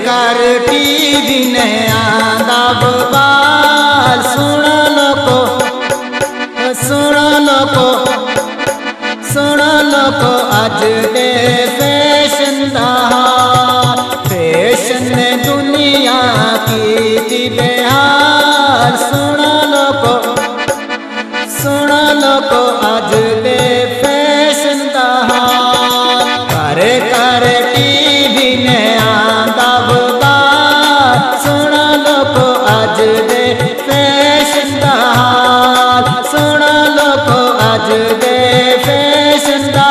कर टीवी ने आंदा बवाल सुन लोको अज दे फैशन दा फैशन ने दुनिया की बेहाल सुन लोको अज दे फैशन दा कर टीवी ने आंदा बवाल सुन लोको अज दे फैशन दा सुन लोको अज दे फैशन दा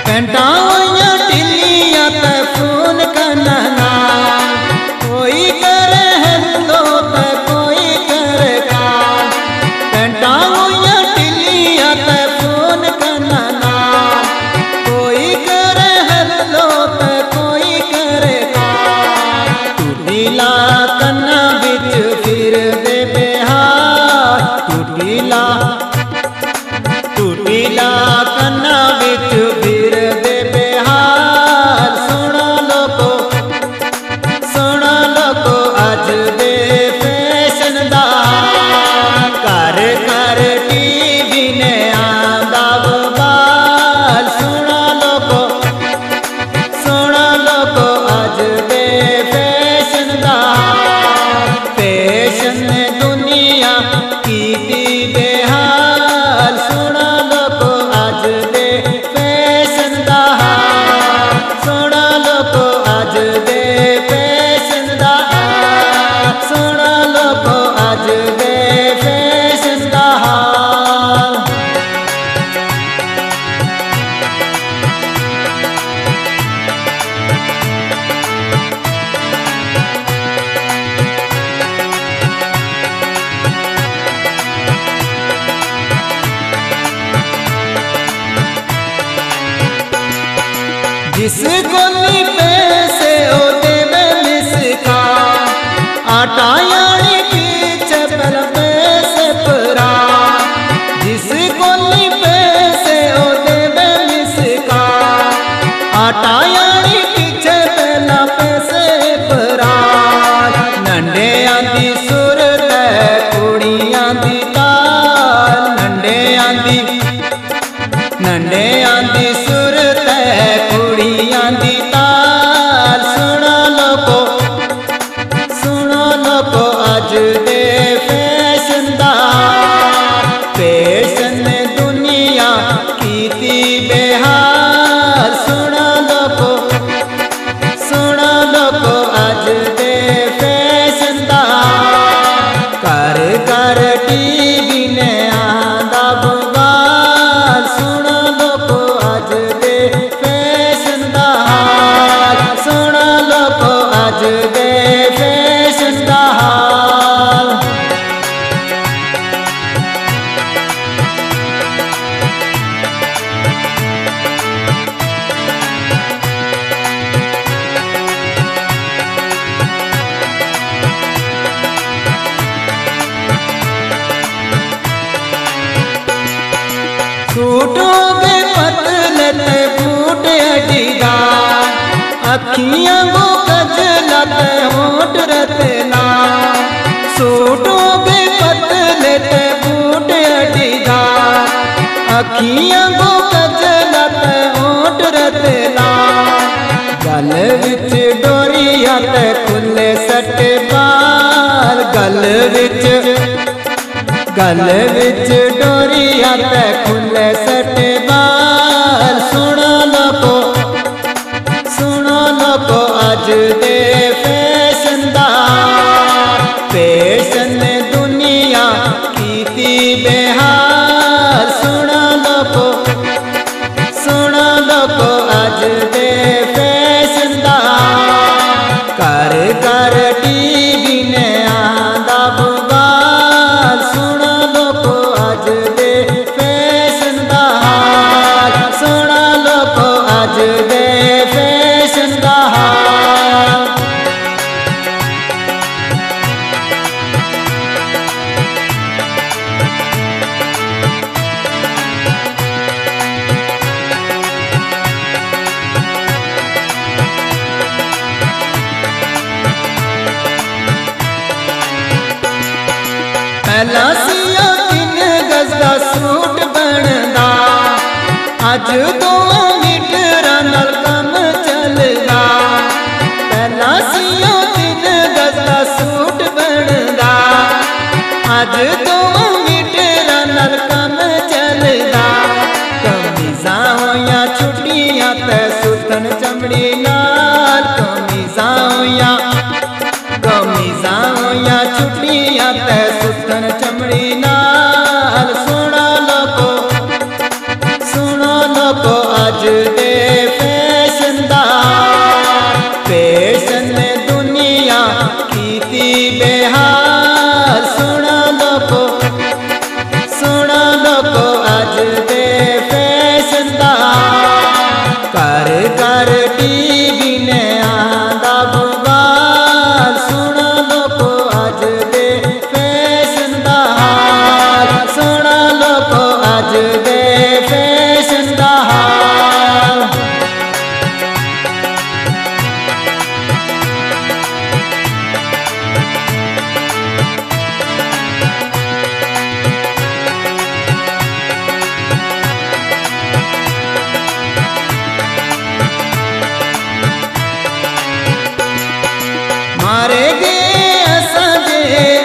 पेंटाइयां टिल्लियां ते फोन कनना कोई करे हेलो ते कोई करे काल पेंटाइयां टिल्लियां ते फोन कनना कोई करे हेलो ते कोई करे काल टूटीला कन्ना बिच फिर दे बेहाल टूटीला कन्ना बिच फिर दे बेहाल सुन लोको अज दे फैशन दा कर टीवी ने आंदा बवाल सुन लोको अज दे फैशन दा फैशन ने दुनिया की बेहाल सुन लोको अज दे फैशन दा सुन लोको अज दे फैशन दा सुन लोको अज दे फैशन दा जिस गोली पैसे ओ देवे मिसका आटा यानी पीछे पल पैसे परा जिस गोली पैसे ओ देवे मिसका आटा यानी पीछे पहला पैसे परा नंडे आंदी सुर ते कुड़ियां दी ताल नंडे आंदी सुर ते कुड़ियां दी ताल सुन लोको अज दे फैशन दा फैशन दुनिया कीती बेहाल सुन लोको अज दे फैशन दा कर टीवी ने आंदा बवाल सुन लोको अज दे फैशन दा सुन लोको अज दे फैशन दा सूटोगे पतले ते बूट अडीदार अखियां वो गजला ते होठ रतना सूटोगे पतले ते बूट अडीदार अखियां वो गजला ते होठ रतना गल विच डोरिया ते खुले सट बाल गल विच डोरिया ते खुले सट बाल सुन लोको अज दे फैशन दा फैशन दुनिया कीती बेहाल सुन लोको अज दे फैशन दा कर टीवी ने आंदा बवाल सुन लोको अज दे फैशन दा पहला सिया 3 गज दा सूट बनदा, अज 2 मीटरां नाल काम चलदा। पहला सिया 3 गज दा सूट बनदा, अज 2 मीटरां नाल काम चलदा। कमीज़ां होइयां छुट्टियां ते सुतन चमड़ी नाल, कमीज़ां होइयां छुट्टियां ते सुतन चमड़ी नाल। सुनो लोको अज दे फैशनदार, फैशन ने दुनिया कीती बेहाल। सुनो लोको अज दे फैशनदार, कर कर टीवी ने आंदा बवाल। सुनो लोको अज दे फैशनदार, सुनो लोको अज दे फैशनदार। मारे गे असां जे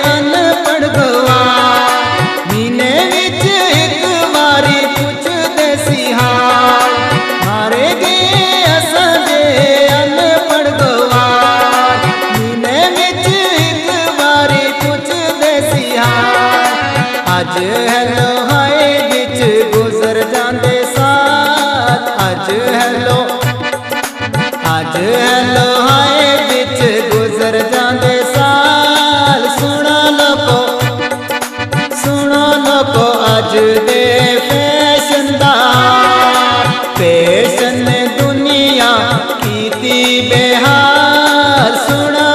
अनपढ़ गवार, महीने विच एक बारी पुछदे सी हाल। मारे गे असां जे अनपढ़ गवार, महीने विच एक बारी पुछदे सी हाल। अज हेलो हाय विच गुजर जांदे साल, अज हेलो हाय विच गुजर जांदे साल। सुनो लोको अज दे फैशनदार, फैशन ने दुनिया कीती बेहाल। सुनो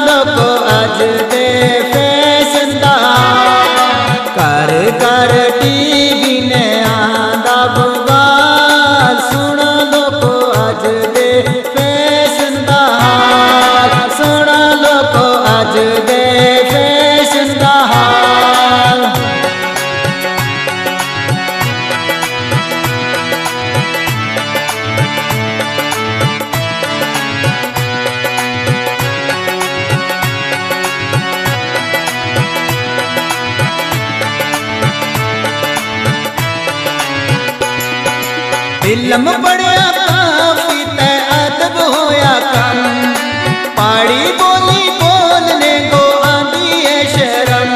लोको अज दे फैशनदार, कर कर टीवी ने आंदा बवाल। सुनो लोको अज दे फैशनदार, सुनो लोको अज दे फैशनदार। इल्म पढ़िया काफी ते अदब होया कम, पाड़ी बोली बोलने को आंदी है शर्म।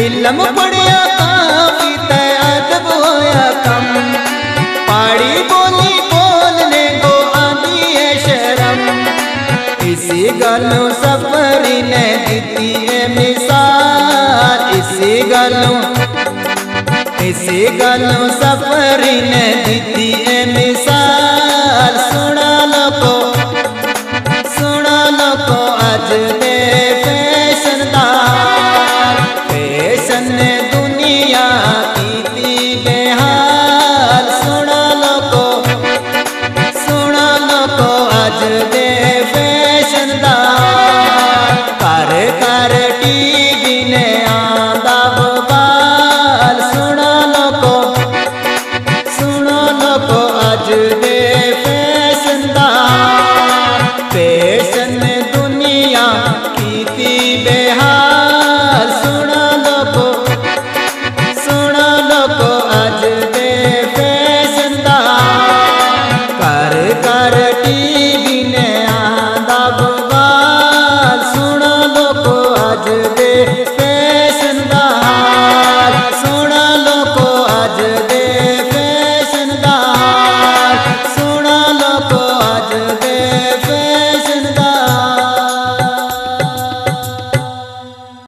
इल्म पढ़िया काफी ते अदब होया कम, पाड़ी बोली बोलने को आंदी है शर्म। इसी गलों सफरी ने दी है मिसाल, इसी गलों सफरी ने दी है मिसाल। सुनो लोको अज दे फैशनदार, फैशन ने दुनिया कीती बेहाल। सुनो लोको अज दे फैशनदार, कर कर टीवी ने आंदा बवाल। सुनो लोको अज दे फैशनदार, फैशन ने दुनिया कीती बेहाल। सुनो लोको अज दे फैशनदार, कर कर टीवी ने आंदा बवाल। सुनो लोको अज दे